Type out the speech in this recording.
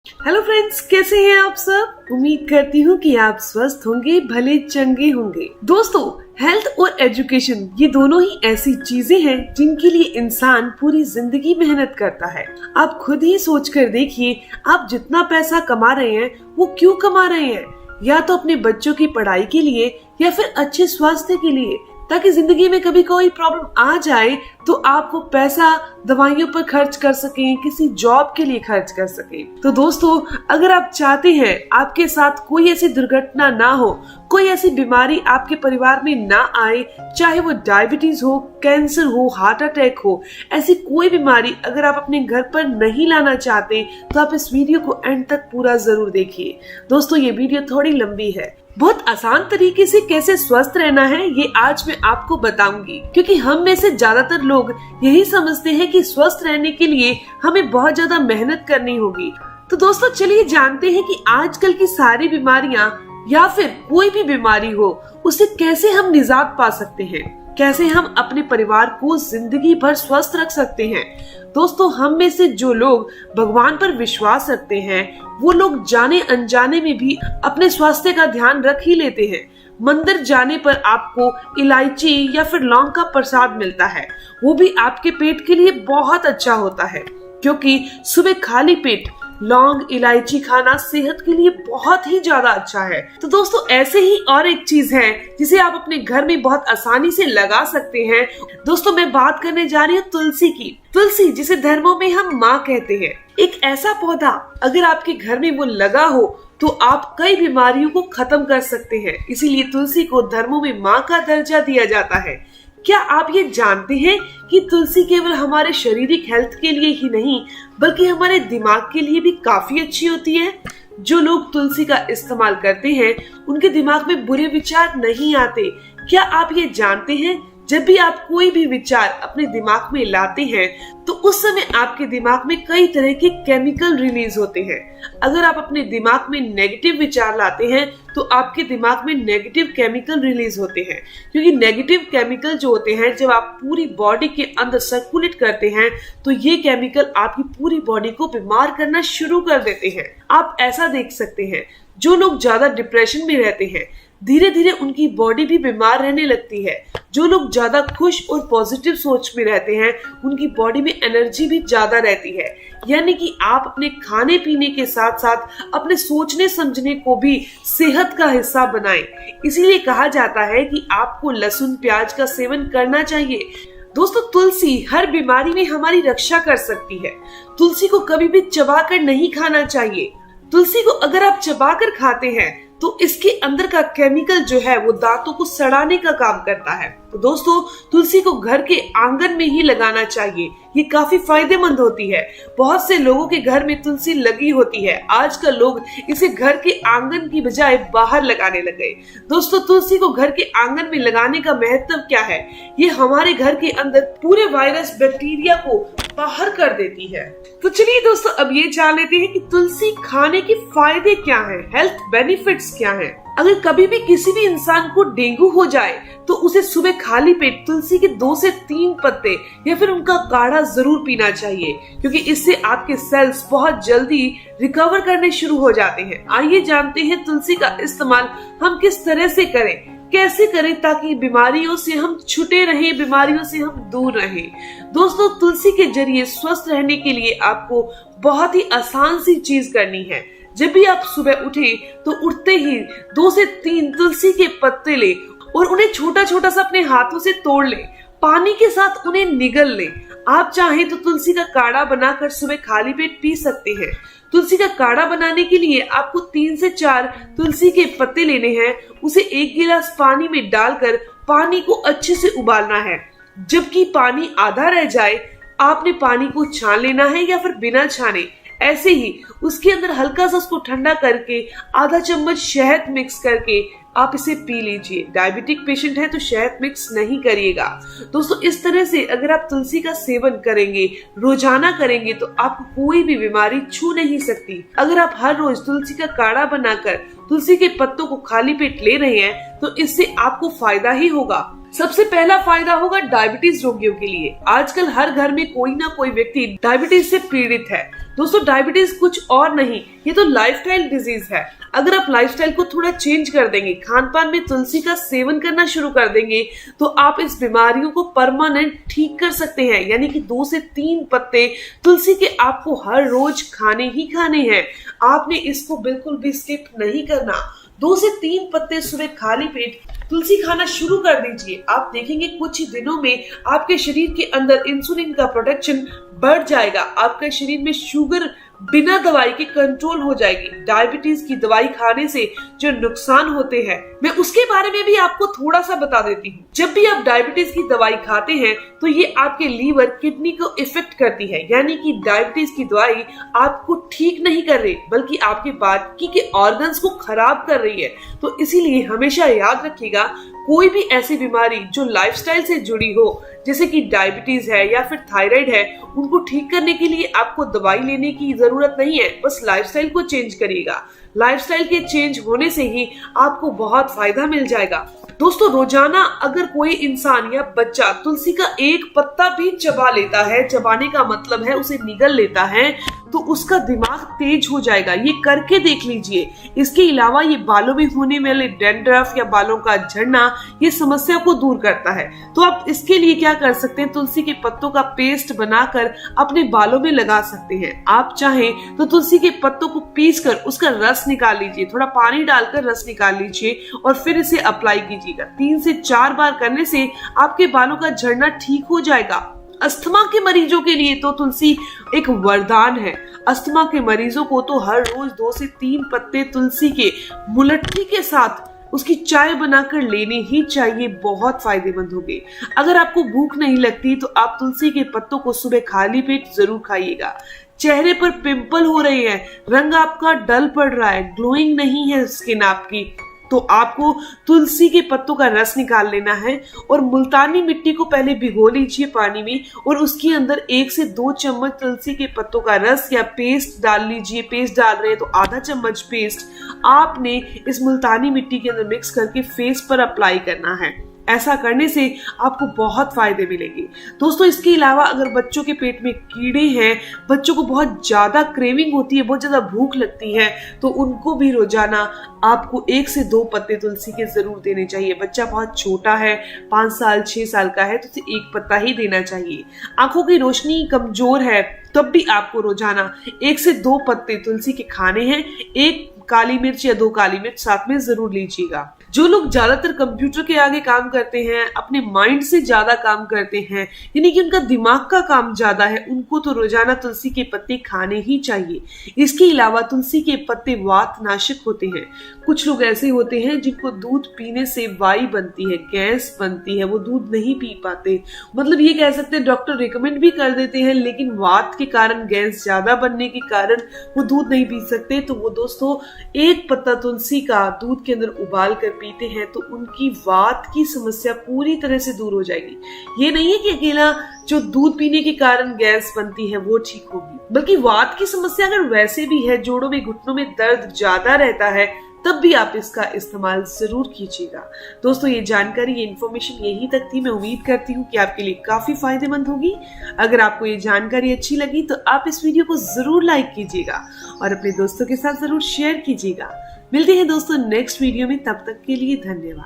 Hello friends, कैसे हैं आप सब। उम्मीद करती हूँ कि आप स्वस्थ होंगे, भले चंगे होंगे। दोस्तों, हेल्थ और एजुकेशन ये दोनों ही ऐसी चीजें हैं जिनके लिए इंसान पूरी जिंदगी मेहनत करता है। आप खुद ही सोच कर देखिए, आप जितना पैसा कमा रहे हैं वो क्यों कमा रहे हैं? या तो अपने बच्चों की पढ़ाई के लिए या फिर अच्छे स्वास्थ्य के लिए, ताकि जिंदगी में कभी कोई प्रॉब्लम आ जाए तो आप वो पैसा दवाइयों पर खर्च कर सकें, किसी जॉब के लिए खर्च कर सकें। तो दोस्तों, अगर आप चाहते हैं आपके साथ कोई ऐसी दुर्घटना ना हो, कोई ऐसी बीमारी आपके परिवार में ना आए, चाहे वो डायबिटीज हो, कैंसर हो, हार्ट अटैक हो, ऐसी कोई बीमारी अगर आप अपने घर पर नहीं लाना चाहते तो आप इस वीडियो को एंड तक पूरा जरूर देखिए। दोस्तों, ये वीडियो थोड़ी लंबी है। बहुत आसान तरीके से कैसे स्वस्थ रहना है ये आज मैं आपको बताऊंगी, क्योंकि हम में से ज्यादातर लोग यही समझते हैं कि स्वस्थ रहने के लिए हमें बहुत ज्यादा मेहनत करनी होगी। तो दोस्तों, चलिए जानते हैं कि आजकल की सारी बीमारियां या फिर कोई भी बीमारी हो उससे कैसे हम निजात पा सकते हैं, कैसे हम अपने परिवार को जिंदगी भर स्वस्थ रख सकते हैं। दोस्तों, हम में से जो लोग भगवान पर विश्वास रखते हैं वो लोग जाने अनजाने में भी अपने स्वास्थ्य का ध्यान रख ही लेते हैं। मंदिर जाने पर आपको इलायची या फिर लौंग का प्रसाद मिलता है, वो भी आपके पेट के लिए बहुत अच्छा होता है, क्योंकि सुबह खाली पेट लौंग इलायची खाना सेहत के लिए बहुत ही ज्यादा अच्छा है। तो दोस्तों, ऐसे ही और एक चीज है जिसे आप अपने घर में बहुत आसानी से लगा सकते हैं। दोस्तों, मैं बात करने जा रही हूँ तुलसी की। तुलसी, जिसे धर्मों में हम माँ कहते हैं, एक ऐसा पौधा अगर आपके घर में वो लगा हो तो आप कई बीमारियों को खत्म कर सकते हैं। इसीलिए तुलसी को धर्मों में माँ का दर्जा दिया जाता है। क्या आप ये जानते हैं कि तुलसी केवल हमारे शारीरिक हेल्थ के लिए ही नहीं बल्कि हमारे दिमाग के लिए भी काफी अच्छी होती है। जो लोग तुलसी का इस्तेमाल करते हैं उनके दिमाग में बुरे विचार नहीं आते। क्या आप ये जानते हैं, जब भी आप कोई भी विचार अपने दिमाग में लाते हैं तो उस समय आपके दिमाग में कई तरह के केमिकल रिलीज होते हैं। अगर आप अपने दिमाग में नेगेटिव विचार लाते हैं तो आपके दिमाग में नेगेटिव केमिकल रिलीज होते हैं, क्योंकि नेगेटिव केमिकल जो होते हैं जब आप पूरी बॉडी के अंदर सर्कुलेट करते हैं तो ये केमिकल आपकी पूरी बॉडी को बीमार करना शुरू कर देते हैं। आप ऐसा देख सकते हैं, जो लोग ज्यादा डिप्रेशन में रहते हैं धीरे धीरे उनकी बॉडी भी बीमार रहने लगती है। जो लोग ज्यादा खुश और पॉजिटिव सोच में रहते हैं उनकी बॉडी में एनर्जी भी ज्यादा रहती है। यानी कि आप अपने खाने पीने के साथ साथ अपने सोचने समझने को भी सेहत का हिस्सा बनाएं। इसीलिए कहा जाता है कि आपको लहसुन प्याज का सेवन करना चाहिए। दोस्तों, तुलसी हर बीमारी में हमारी रक्षा कर सकती है। तुलसी को कभी भी चबाकर नहीं खाना चाहिए। तुलसी को अगर आप चबाकर खाते हैं तो इसके अंदर का केमिकल जो है वो दांतों को सड़ाने का काम करता है। तो दोस्तों, तुलसी को घर के आंगन में ही लगाना चाहिए, ये काफी फायदेमंद होती है। बहुत से लोगों के घर में तुलसी लगी होती है, आजकल लोग इसे घर के आंगन की बजाय बाहर लगाने लगे। दोस्तों, तुलसी को घर के आंगन में लगाने का महत्व क्या है? ये हमारे घर के अंदर पूरे वायरस बैक्टीरिया को बाहर कर देती है। तो चलिए दोस्तों, अब ये जान लेते हैं कि तुलसी खाने के फायदे क्या हैं, हेल्थ बेनिफिट्स क्या हैं। अगर कभी भी किसी भी इंसान को डेंगू हो जाए तो उसे सुबह खाली पेट तुलसी के 2 से 3 पत्ते या फिर उनका काढ़ा जरूर पीना चाहिए, क्योंकि इससे आपके सेल्स बहुत जल्दी रिकवर करने शुरू हो जाते हैं। आइए जानते हैं तुलसी का इस्तेमाल हम किस तरह से करें, कैसे करें ताकि बीमारियों से हम छुटे रहें, बीमारियों से हम दूर रहें। दोस्तों, तुलसी के जरिए स्वस्थ रहने के लिए आपको बहुत ही आसान सी चीज करनी है। जब भी आप सुबह उठें तो उठते ही 2 से 3 तुलसी के पत्ते ले और उन्हें छोटा छोटा सा अपने हाथों से तोड़ ले, पानी के साथ उन्हें निगल ले। आप चाहें तो तुलसी का काढ़ा बनाकर सुबह खाली पेट पी सकते हैं। तुलसी का काढ़ा बनाने के लिए आपको 3 से 4 तुलसी के पत्ते लेने हैं, उसे 1 गिलास पानी में डालकर पानी को अच्छे से उबालना है। जबकि पानी आधा रह जाए आपने पानी को छान लेना है या फिर बिना छाने। ऐसे ही उसके अंदर हल्का सा उसको ठंडा करके आधा चम्मच शहद मिक्स करके आप इसे पी लीजिए। डायबिटिक पेशेंट है तो शहद मिक्स नहीं करिएगा। दोस्तों इस तरह से अगर आप तुलसी का सेवन करेंगे, रोजाना करेंगे, तो आपको कोई भी बीमारी छू नहीं सकती। अगर आप हर रोज तुलसी का काढ़ा बनाकर तुलसी के पत्तों को खाली पेट ले रहे हैं तो इससे आपको फायदा ही होगा। सबसे पहला फायदा होगा डायबिटीज रोगियों के लिए। आजकल हर घर में कोई ना कोई व्यक्ति डायबिटीज से पीड़ित है। दोस्तों डायबिटीज कुछ और नहीं, ये तो लाइफस्टाइल डिजीज है। अगर आप लाइफस्टाइल को थोड़ा चेंज कर देंगे, खान पान में तुलसी का सेवन करना शुरू कर देंगे, तो आप इस बीमारियों को परमानेंट ठीक कर सकते हैं। यानी कि 2 से 3 पत्ते तुलसी के आपको हर रोज खाने ही खाने हैं। आपने इसको बिल्कुल भी स्किप नहीं करना। 2 से 3 पत्ते सुबह खाली पेट तुलसी खाना शुरू कर दीजिए। आप देखेंगे कुछ ही दिनों में आपके शरीर के अंदर इंसुलिन का प्रोडक्शन बढ़ जाएगा। आपके शरीर में शुगर बिना दवाई के कंट्रोल हो जाएगी। डायबिटीज की दवाई खाने से जो नुकसान होते हैं, मैं उसके बारे में भी आपको थोड़ा सा बता देती हूँ। जब भी आप डायबिटीज की दवाई खाते हैं तो ये आपके लीवर, किडनी को इफेक्ट करती है। यानी कि डायबिटीज की दवाई आपको ठीक नहीं कर रही, बल्कि आपके बाकी के ऑर्गन्स को खराब कर रही है। तो इसीलिए हमेशा याद रखिएगा, कोई भी ऐसी बीमारी जो लाइफस्टाइल से जुड़ी हो, जैसे कि डायबिटीज है या फिर थायराइड है, उनको ठीक करने के लिए आपको दवाई लेने की जरूरत नहीं है। बस लाइफस्टाइल को चेंज करिएगा। लाइफस्टाइल के चेंज होने से ही आपको बहुत फायदा मिल जाएगा। दोस्तों रोजाना अगर कोई इंसान या बच्चा तुलसी का एक पत्ता भी चबा लेता है, चबाने का मतलब है उसे निगल लेता है, तो उसका दिमाग तेज हो जाएगा। ये करके देख लीजिए। इसके अलावा ये बालों में होने वाले डैंड्रफ या बालों का झड़ना, ये समस्या को दूर करता है। तो आप इसके लिए क्या कर सकते हैं, तुलसी के पत्तों का पेस्ट बनाकर अपने बालों में लगा सकते हैं। आप चाहें तो तुलसी के पत्तों को पीसकर उसका रस निकाल लीजिए, थोड़ा पानी डालकर रस निकाल लीजिए और फिर इसे अप्लाई कीजिएगा। 3 से 4 बार करने से आपके बालों का झड़ना ठीक हो जाएगा। अस्थमा के मरीजों के लिए तो तुलसी एक वरदान है। अस्थमा के मरीजों को तो हर रोज 2 से 3 पत्ते तुलसी के मुलट्ठी के साथ उसकी चाय बनाकर लेने ही चाहिए। बहुत फायदेमंद होंगे। अगर आपको भूख नहीं लगती तो आप तुलसी के पत्तों को सुबह खाली पेट जरूर खाइएगा। चेहरे पर पिंपल हो रहे हैं, रंग आपका डल पड़ रहा है, ग्लोइंग नहीं है स्किन आपकी, तो आपको तुलसी के पत्तों का रस निकाल लेना है और मुल्तानी मिट्टी को पहले भिगो लीजिए पानी में और उसके अंदर 1 से 2 चम्मच तुलसी के पत्तों का रस या पेस्ट डाल लीजिए। पेस्ट डाल रहे हैं तो आधा चम्मच पेस्ट आपने इस मुल्तानी मिट्टी के अंदर मिक्स करके फेस पर अप्लाई करना है। ऐसा करने से आपको बहुत फायदे मिलेंगे। दोस्तों इसके अलावा अगर बच्चों के पेट में कीड़े हैं, बच्चों को बहुत ज्यादा क्रेविंग होती है, बहुत ज्यादा भूख लगती है, तो उनको भी रोजाना आपको 1 से 2 पत्ते तुलसी के जरूर देने चाहिए। बच्चा बहुत छोटा है, 5 साल 6 साल का है, तो उसे 1 पत्ता ही देना चाहिए। आंखों की रोशनी कमजोर है तब भी आपको रोजाना 1 से 2 पत्ते तुलसी के खाने हैं। 1 काली मिर्च या 2 काली मिर्च साथ में जरूर लीजिएगा। जो लोग ज्यादातर कंप्यूटर के आगे काम करते हैं, अपने माइंड से ज्यादा काम करते हैं, यानी कि उनका दिमाग का काम ज्यादा है, उनको तो रोजाना तुलसी के पत्ते खाने ही चाहिए। इसके अलावा तुलसी के पत्ते वात नाशक होते हैं। कुछ लोग ऐसे होते हैं जिनको दूध पीने से वाई बनती है, गैस बनती है, वो दूध नहीं पी पाते। मतलब ये कह सकते हैं डॉक्टर रिकमेंड भी कर देते हैं, लेकिन वात के कारण, गैस ज्यादा बनने के कारण वो दूध नहीं पी सकते। तो वो दोस्तों 1 पत्ता तुलसी का दूध के अंदर उबाल कर पीते हैं तो उनकी वात की समस्या पूरी तरह से दूर हो जाएगी। ये नहीं है कि अकेला जो दूध पीने के कारण गैस बनती है वो ठीक होगी, बल्कि वात की समस्या अगर वैसे भी है, जोड़ों में घुटनों में दर्द ज्यादा रहता है, तब भी आप इसका इस्तेमाल जरूर कीजिएगा। दोस्तों ये जानकारी, ये इन्फॉर्मेशन यहीं तक थी। मैं उम्मीद करती हूँ कि आपके लिए काफी फायदेमंद होगी। अगर आपको ये जानकारी अच्छी लगी तो आप इस वीडियो को जरूर लाइक कीजिएगा और अपने दोस्तों के साथ जरूर शेयर कीजिएगा। मिलते हैं दोस्तों नेक्स्ट वीडियो में, तब तक के लिए धन्यवाद।